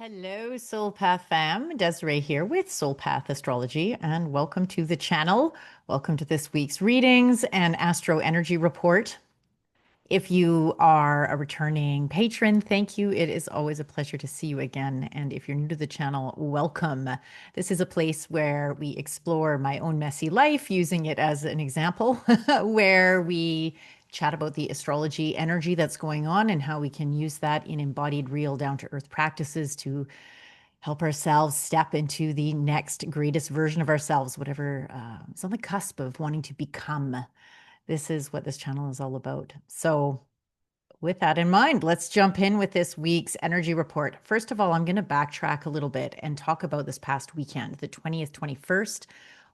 Hello, Soulpath fam. Desiree here with Soulpath Astrology, and welcome to the channel. Welcome to this week's readings and Astro Energy Report. If you are a returning patron, thank you. It is always a pleasure to see you again. And if you're new to the channel, welcome. This is a place where we explore my own messy life, using it as an example, where we chat about the astrology energy that's going on and how we can use that in embodied, real, down to earth practices to help ourselves step into the next greatest version of ourselves, whatever is on the cusp of wanting to become. This is what this channel is all about. So, with that in mind, let's jump in with this week's energy report. First of all, I'm going to backtrack a little bit and talk about this past weekend. The 20th, 21st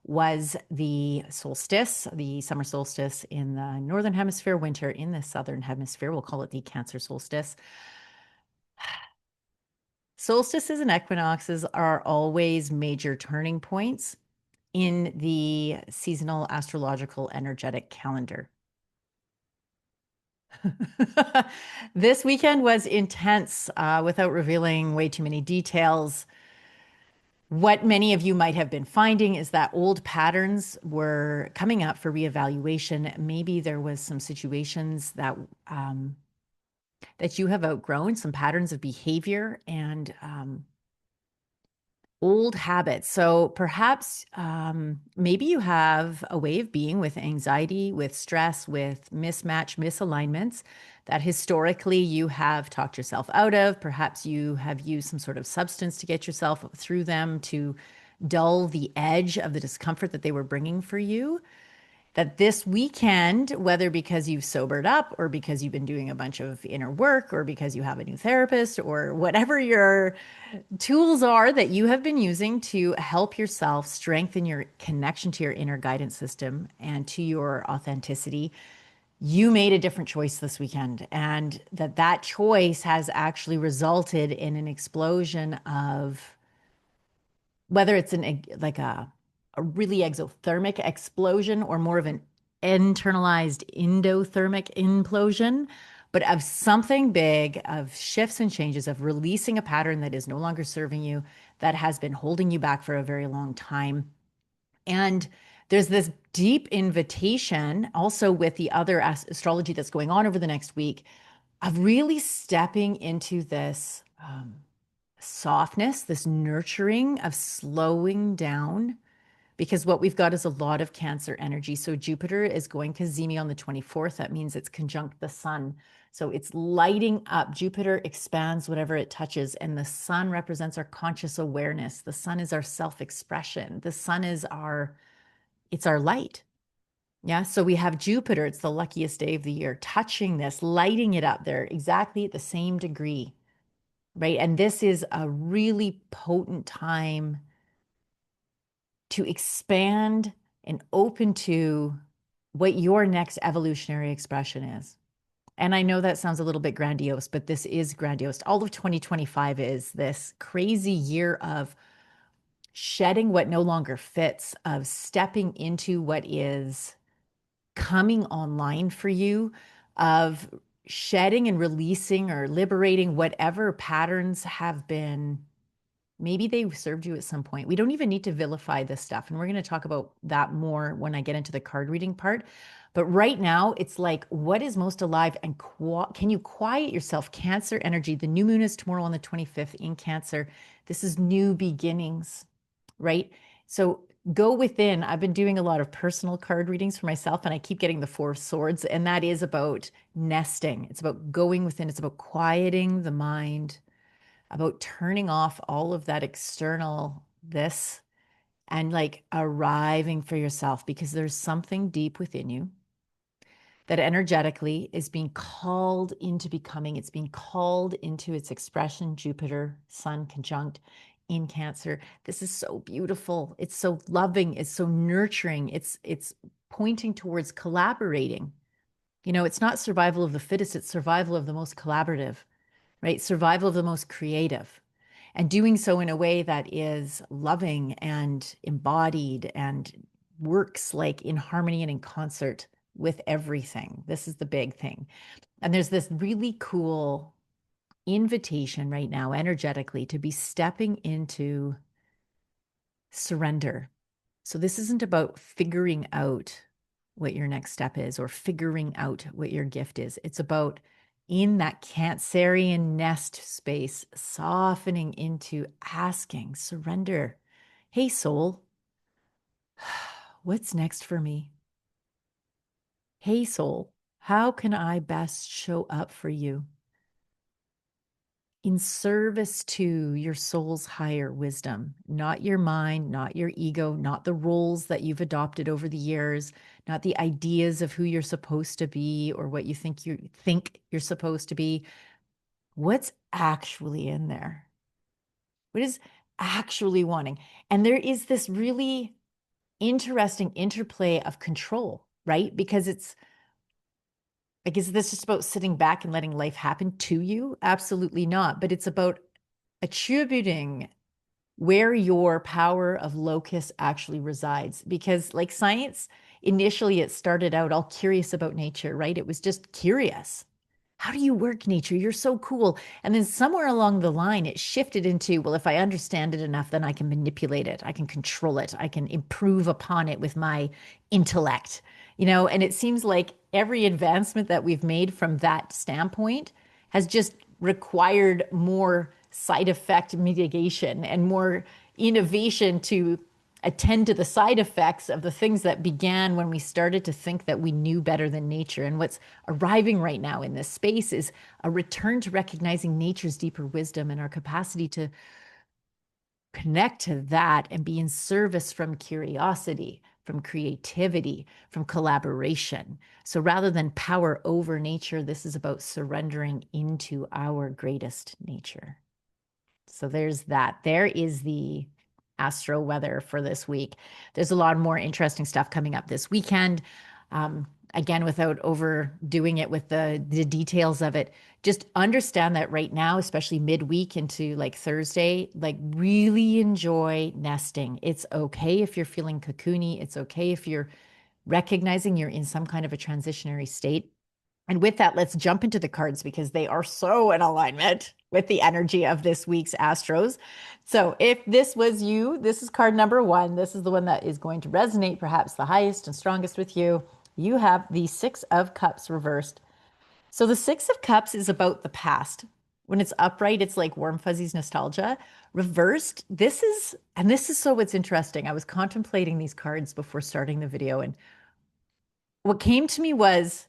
was the solstice, the summer solstice in the northern hemisphere, winter in the southern hemisphere. We'll call it the Cancer solstice. Solstices and equinoxes are always major turning points in the seasonal astrological energetic calendar. This weekend was intense, without revealing way too many details. What many of you might have been finding is that old patterns were coming up for reevaluation. Maybe there was some situations that you have outgrown, some patterns of behavior and old habits. So perhaps maybe you have a way of being with anxiety, with stress, with mismatch, misalignments that historically you have talked yourself out of. Perhaps you have used some sort of substance to get yourself through them to dull the edge of the discomfort that they were bringing for you. That this weekend, whether because you've sobered up or because you've been doing a bunch of inner work or because you have a new therapist or whatever your tools are that you have been using to help yourself strengthen your connection to your inner guidance system and to your authenticity, you made a different choice this weekend, and that choice has actually resulted in an explosion of whether it's like a really exothermic explosion or more of an internalized endothermic implosion, but of something big, of shifts and changes, of releasing a pattern that is no longer serving you, that has been holding you back for a very long time. And there's this deep invitation also with the other astrology that's going on over the next week of really stepping into this softness, this nurturing of slowing down, because what we've got is a lot of Cancer energy. So Jupiter is going cazimi on the 24th. That means it's conjunct the sun. So it's lighting up. Jupiter expands whatever it touches, and the sun represents our conscious awareness. The sun is our self-expression. The sun is it's our light. Yeah. So we have Jupiter, it's the luckiest day of the year, touching this, lighting it up there exactly at the same degree. Right. And this is a really potent time to expand and open to what your next evolutionary expression is. And I know that sounds a little bit grandiose, but this is grandiose. All of 2025 is this crazy year of shedding what no longer fits, of stepping into what is coming online for you, of shedding and releasing or liberating whatever patterns have been. Maybe they served you at some point. We don't even need to vilify this stuff. And we're going to talk about that more when I get into the card reading part. But right now, it's like, what is most alive? And can you quiet yourself? Cancer energy. The new moon is tomorrow on the 25th in Cancer. This is new beginnings, right? So go within. I've been doing a lot of personal card readings for myself, and I keep getting the Four of Swords. And that is about nesting. It's about going within. It's about quieting the mind, about turning off all of that external this and like arriving for yourself, because there's something deep within you that energetically is being called into becoming. It's being called into its expression. Jupiter, Sun conjunct in Cancer. This is so beautiful. It's so loving. It's so nurturing. It's pointing towards collaborating. You know, it's not survival of the fittest, it's survival of the most collaborative, right? Survival of the most creative, and doing so in a way that is loving and embodied and works like in harmony and in concert with everything. This is the big thing. And there's this really cool invitation right now, energetically, to be stepping into surrender. So this isn't about figuring out what your next step is or figuring out what your gift is. It's about in that Cancerian nest space, softening into asking, surrender. Hey, soul, what's next for me? Hey, soul, how can I best show up for you in service to your soul's higher wisdom, not your mind, not your ego, not the roles that you've adopted over the years, not the ideas of who you're supposed to be or what you think you're supposed to be. What's actually in there? What is actually wanting? And there is this really interesting interplay of control, right? Because it's like, is this just about sitting back and letting life happen to you? Absolutely not. But it's about attributing where your power of locus actually resides. Because, like science, initially it started out all curious about nature, right? It was just curious. How do you work nature? You're so cool. And then somewhere along the line, it shifted into, well, if I understand it enough, then I can manipulate it. I can control it. I can improve upon it with my intellect, and it seems like every advancement that we've made from that standpoint has just required more side effect mitigation and more innovation to attend to the side effects of the things that began when we started to think that we knew better than nature. And what's arriving right now in this space is a return to recognizing nature's deeper wisdom and our capacity to connect to that and be in service from curiosity, from creativity, from collaboration. So rather than power over nature, this is about surrendering into our greatest nature. So there's that. There is the astro weather for this week. There's a lot more interesting stuff coming up this weekend. Again, without overdoing it with the details of it, just understand that right now, especially midweek into like Thursday, like really enjoy nesting. It's okay if you're feeling cocoony. It's okay if you're recognizing you're in some kind of a transitionary state. And with that, let's jump into the cards because they are so in alignment with the energy of this week's Astros. So if this was you, this is card number one. This is the one that is going to resonate perhaps the highest and strongest with you. You have the Six of Cups reversed. So the Six of Cups is about the past. When it's upright, it's like warm fuzzies nostalgia. Reversed, this is so what's interesting. I was contemplating these cards before starting the video, and what came to me was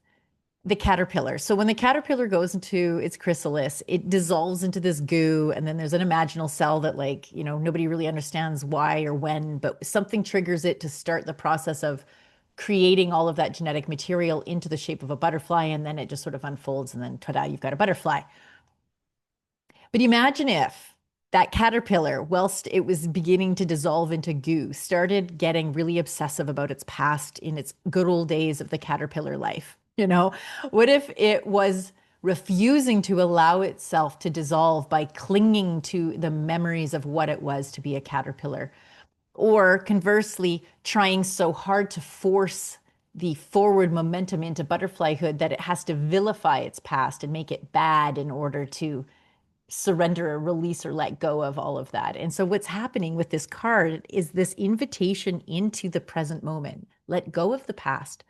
the caterpillar. So when the caterpillar goes into its chrysalis, it dissolves into this goo, and then there's an imaginal cell that, like, nobody really understands why or when, but something triggers it to start the process of creating all of that genetic material into the shape of a butterfly, and then it just sort of unfolds, and then ta-da, you've got a butterfly. But imagine if that caterpillar, whilst it was beginning to dissolve into goo, started getting really obsessive about its past in its good old days of the caterpillar life. What if it was refusing to allow itself to dissolve by clinging to the memories of what it was to be a caterpillar? Or conversely, trying so hard to force the forward momentum into butterflyhood that it has to vilify its past and make it bad in order to surrender or release or let go of all of that. And so what's happening with this card is this invitation into the present moment. Let go of the past.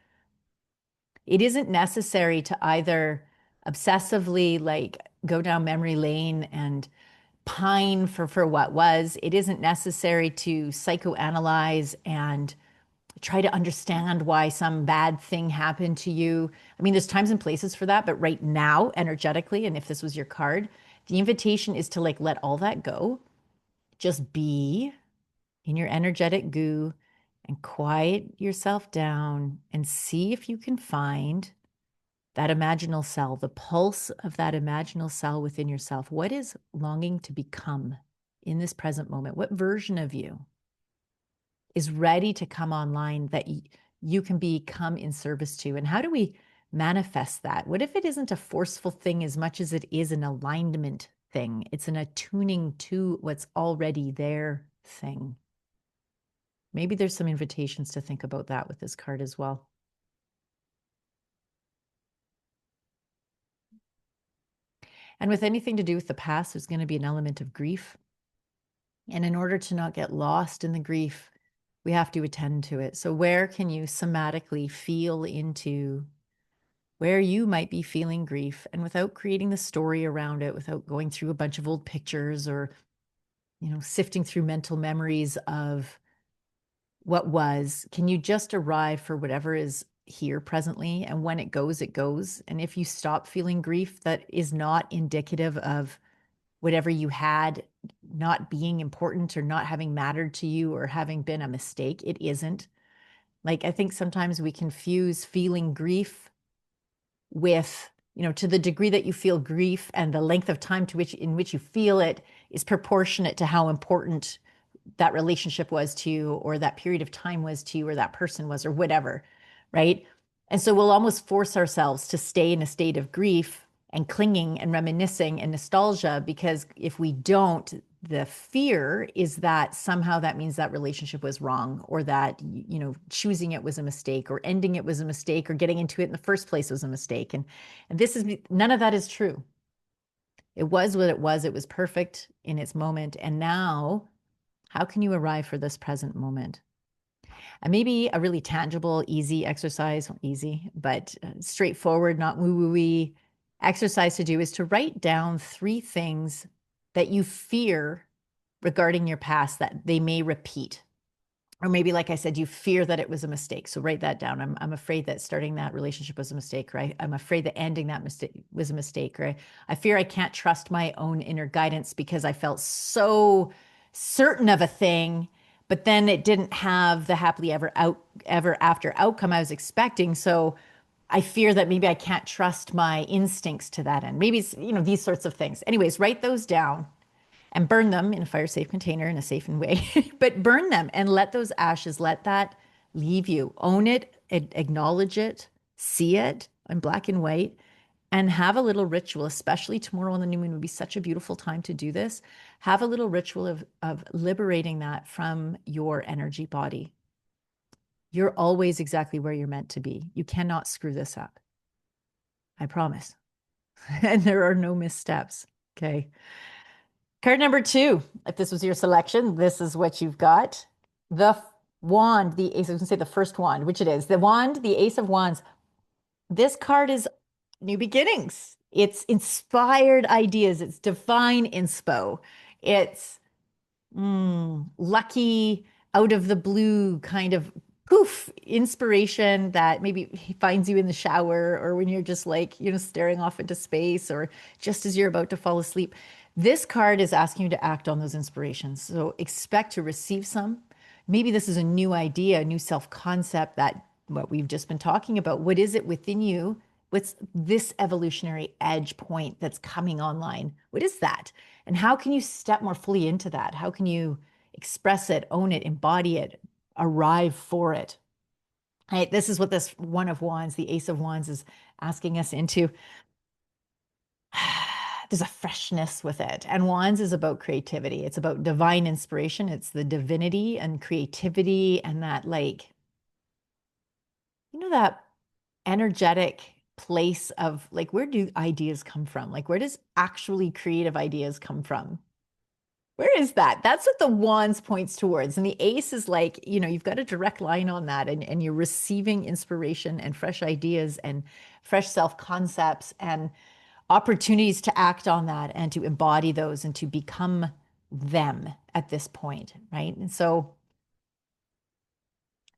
It isn't necessary to either obsessively like go down memory lane and pine for what was. It isn't necessary to psychoanalyze and try to understand why some bad thing happened to you. I mean, there's times and places for that, but right now, energetically, and if this was your card, the invitation is to like let all that go. Just be in your energetic goo and quiet yourself down and see if you can find that imaginal cell, the pulse of that imaginal cell within yourself. What is longing to become in this present moment? What version of you is ready to come online that you can become in service to? And how do we manifest that? What if it isn't a forceful thing as much as it is an alignment thing? It's an attuning to what's already there thing. Maybe there's some invitations to think about that with this card as well. And with anything to do with the past, there's going to be an element of grief. And in order to not get lost in the grief, we have to attend to it. So, where can you somatically feel into where you might be feeling grief, and without creating the story around it, without going through a bunch of old pictures or, sifting through mental memories of what was, can you just arrive for whatever is here presently? And when it goes, it goes. And if you stop feeling grief, that is not indicative of whatever you had not being important or not having mattered to you or having been a mistake. It isn't. Like, I think sometimes we confuse feeling grief with, to the degree that you feel grief and the length of time in which you feel it is proportionate to how important that relationship was to you, or that period of time was to you, or that person was, or whatever, right? And so we'll almost force ourselves to stay in a state of grief and clinging and reminiscing and nostalgia, because if we don't, the fear is that somehow that means that relationship was wrong, or that, choosing it was a mistake, or ending it was a mistake, or getting into it in the first place was a mistake. And this is, none of that is true. It was what it was. It was perfect in its moment. And now, how can you arrive for this present moment? And maybe a really tangible, easy exercise, well, easy, but straightforward, not woo-woo-y exercise to do is to write down 3 things that you fear regarding your past that they may repeat. Or maybe, like I said, you fear that it was a mistake. So write that down. I'm afraid that starting that relationship was a mistake, right? I'm afraid that ending that mistake was a mistake, right? I fear I can't trust my own inner guidance because I felt so certain of a thing, but then it didn't have the happily ever after outcome I was expecting. So I fear that maybe I can't trust my instincts to that end. Maybe it's, these sorts of things. Anyways, write those down and burn them in a fire safe container in a safe way, but burn them and let those ashes, let that leave you. Own it, acknowledge it, see it in black and white, and have a little ritual, especially tomorrow on the new moon would be such a beautiful time to do this. Have a little ritual of liberating that from your energy body. You're always exactly where you're meant to be. You cannot screw this up. I promise. And there are no missteps. Okay. Card number 2, if this was your selection, this is what you've got. The wand, the ace, I was going to say the first wand, which it is. The wand, the ace of wands. This card is new beginnings. It's inspired ideas. It's divine inspo. It's lucky, out of the blue kind of poof inspiration that maybe finds you in the shower, or when you're just like, staring off into space, or just as you're about to fall asleep. This card is asking you to act on those inspirations. So expect to receive some. Maybe this is a new idea, a new self-concept, that what we've just been talking about. What is it within you? What's this evolutionary edge point that's coming online? What is that? And how can you step more fully into that? How can you express it, own it, embody it, arrive for it? Right, this is what this one of wands, the ace of wands, is asking us into. There's a freshness with it. And wands is about creativity. It's about divine inspiration. It's the divinity and creativity, and that, like, that energetic place of, like, where do ideas come from? Like, where does actually creative ideas come from? Where is that? That's what the wands points towards. And the ace is like, you've got a direct line on that, and you're receiving inspiration and fresh ideas and fresh self-concepts and opportunities to act on that and to embody those and to become them at this point, right? And so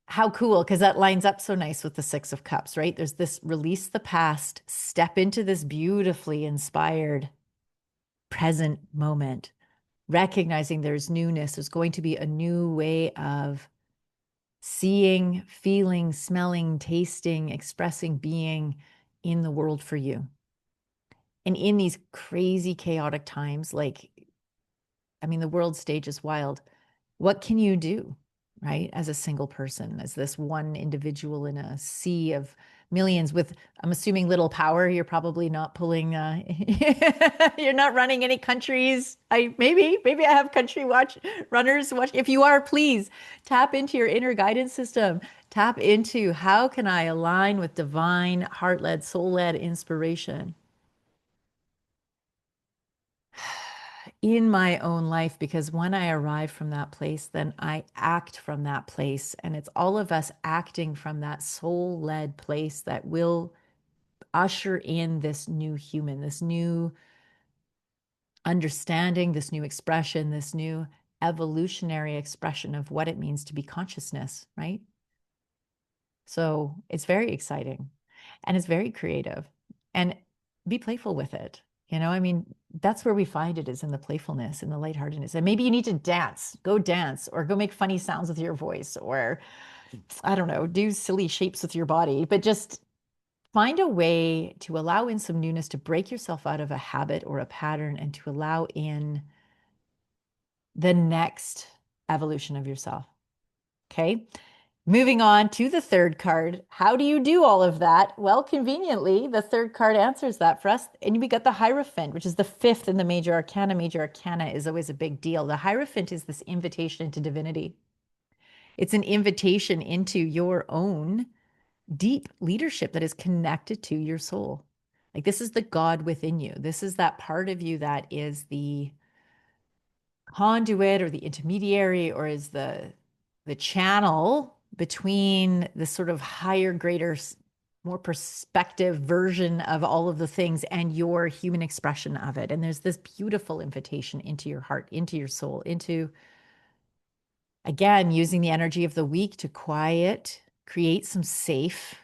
how cool, because that lines up so nice with the Six of Cups, right? There's this release the past, step into this beautifully inspired present moment, recognizing there's newness. There's going to be a new way of seeing, feeling, smelling, tasting, expressing, being in the world for you. And in these crazy, chaotic times, like, I mean, the world stage is wild. What can you do, right? As a single person, as this one individual in a sea of millions with, I'm assuming, little power. You're probably not pulling, you're not running any countries. Maybe I have country runners watch. If you are, please tap into your inner guidance system. Tap into, how can I align with divine, heart-led, soul-led inspiration? in my own life, because when I arrive from that place, then I act from that place. And it's all of us acting from that soul-led place that will usher in this new human, this new understanding, this new expression, this new evolutionary expression of what it means to be consciousness, right? So it's very exciting and it's very creative, and be playful with it. I mean, that's where we find it, is in the playfulness and the lightheartedness. And maybe you need to dance or go make funny sounds with your voice, or I don't know, do silly shapes with your body, but just find a way to allow in some newness, to break yourself out of a habit or a pattern, and to allow in the next evolution of yourself. Okay. Moving on to the third card. How do you do all of that? Well, conveniently, the third card answers that for us. And we got the Hierophant, which is the fifth in the major arcana. Major arcana is always a big deal. The Hierophant is this invitation into divinity. It's an invitation into your own deep leadership that is connected to your soul. Like, this is the God within you. This is that part of you that is the conduit or the intermediary, or is the channel between the sort of higher, greater, more perspective version of all of the things and your human expression of it. And there's this beautiful invitation into your heart, into your soul, into, again, using the energy of the week to quiet, create some safe,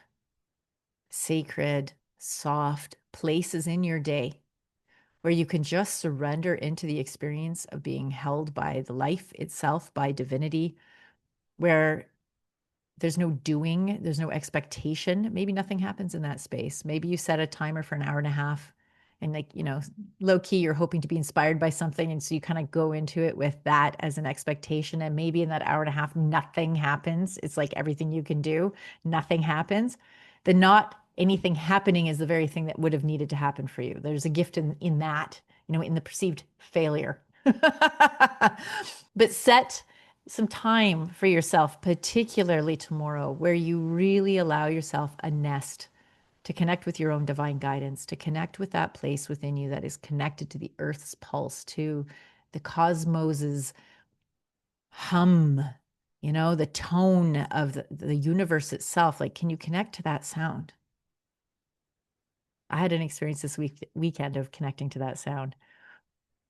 sacred, soft places in your day where you can just surrender into the experience of being held by the life itself, by divinity, where there's no doing, there's no expectation. Maybe nothing happens in that space. Maybe you set a timer for an hour and a half, and, like, low key, you're hoping to be inspired by something. And so you kind of go into it with that as an expectation. And maybe in that hour and a half, nothing happens. It's like everything you can do, nothing happens. The not anything happening is the very thing that would have needed to happen for you. There's a gift in that, in the perceived failure. But set some time for yourself, particularly tomorrow, where you really allow yourself a nest to connect with your own divine guidance, to connect with that place within you that is connected to the earth's pulse, to the cosmos's hum, the tone of the universe itself. Like, can you connect to that sound? I had an experience this weekend of connecting to that sound.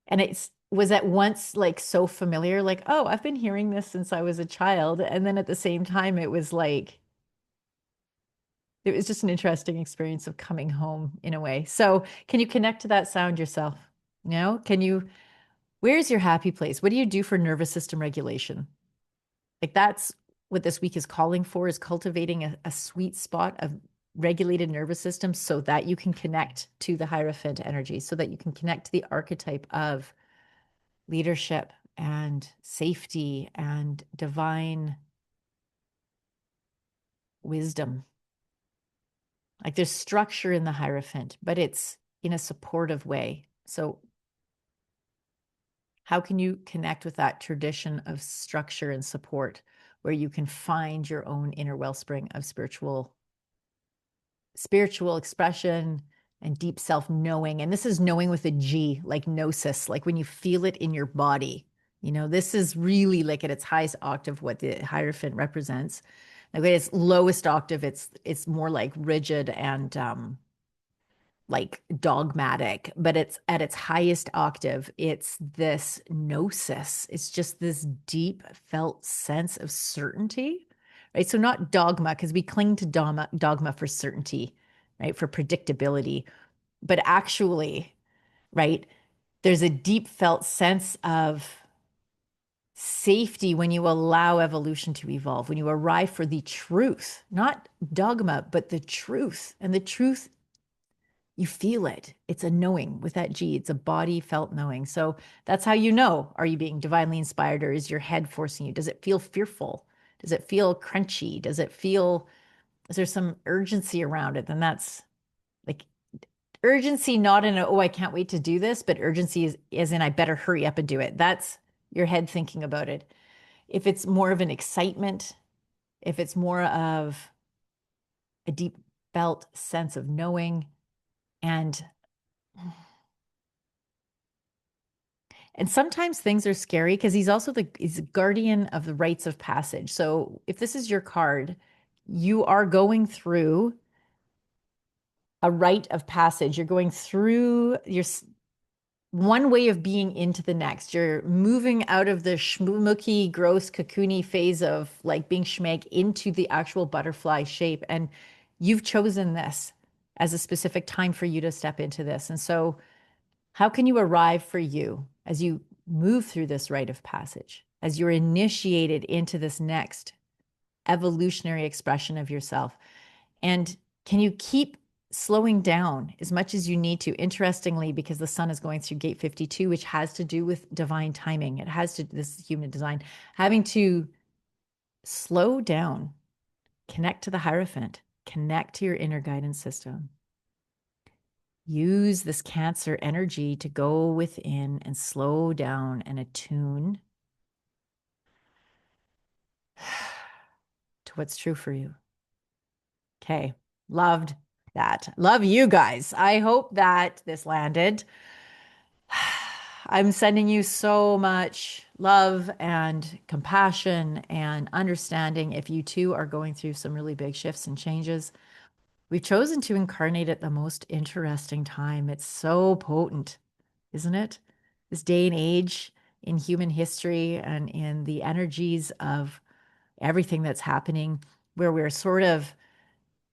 And it was at once like so familiar, like, oh, I've been hearing this since I was a child. And then at the same time, it was just an interesting experience of coming home in a way. So can you connect to that sound yourself? Where's your happy place? What do you do for nervous system regulation? Like, that's what this week is calling for, is cultivating a sweet spot of regulated nervous system so that you can connect to the Hierophant energy, so that you can connect to the archetype of leadership and safety and divine wisdom. Like, there's structure in the Hierophant, but it's in a supportive way. So how can you connect with that tradition of structure and support, where you can find your own inner wellspring of spiritual expression and deep self-knowing? And this is knowing with a G, like gnosis, like when you feel it in your body. This is really, like, at its highest octave, what the Hierophant represents. Like, at its lowest octave, it's more like rigid and like dogmatic, but it's at its highest octave, it's this gnosis. It's just this deep felt sense of certainty, right? So not dogma, because we cling to dogma for certainty, right? For predictability, but actually, right? There's a deep felt sense of safety when you allow evolution to evolve, when you arrive for the truth, not dogma, but the truth. And the truth, you feel it. It's a knowing with that G. It's a body felt knowing. So that's how you know, are you being divinely inspired, or is your head forcing you? Does it feel fearful? Does it feel crunchy? Is there some urgency around it? Then that's like urgency, not in a, oh, I can't wait to do this, but urgency is as in, I better hurry up and do it. That's your head thinking about it. If it's more of an excitement, if it's more of a deep felt sense of knowing, and And sometimes things are scary because he's a guardian of the rites of passage. So if this is your card, you are going through a rite of passage. You're going through your one way of being into the next. You're moving out of the schmooky, gross, cocoony phase of like being schmeg into the actual butterfly shape. And you've chosen this as a specific time for you to step into this. And so, how can you arrive for you as you move through this rite of passage, as you're initiated into this next evolutionary expression of yourself? And can you keep slowing down as much as you need to? Interestingly, because the sun is going through gate 52, which has to do with divine timing. It has to, this is human design, having to slow down, connect to the Hierophant, connect to your inner guidance system. Use this Cancer energy to go within and slow down and attune to what's true for you. Okay. Loved that. Love you guys. I hope that this landed. I'm sending you so much love and compassion and understanding if you too are going through some really big shifts and changes. We've chosen to incarnate at the most interesting time. It's so potent, isn't it? This day and age in human history and in the energies of everything that's happening, where we're sort of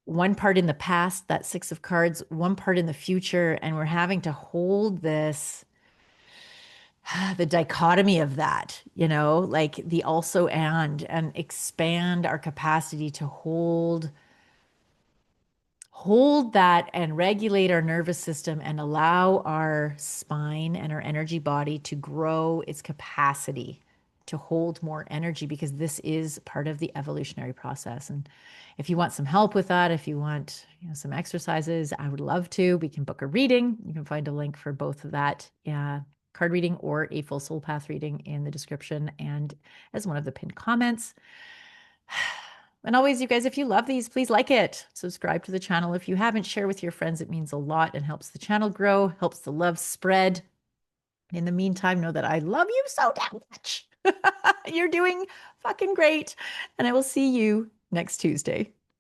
one part in the past, that Six of Cards, one part in the future, and we're having to hold this, the dichotomy of that, like the also and expand our capacity to hold that and regulate our nervous system and allow our spine and our energy body to grow its capacity to hold more energy, because this is part of the evolutionary process. And if you want some help with that, if you want some exercises, I would love to. We can book a reading. You can find a link for both of that, card reading or a full soul path reading, in the description and as one of the pinned comments. And always, you guys, if you love these, please like it. Subscribe to the channel. If you haven't, share with your friends. It means a lot and helps the channel grow, helps the love spread. In the meantime, know that I love you so damn much. You're doing fucking great. And I will see you next Tuesday.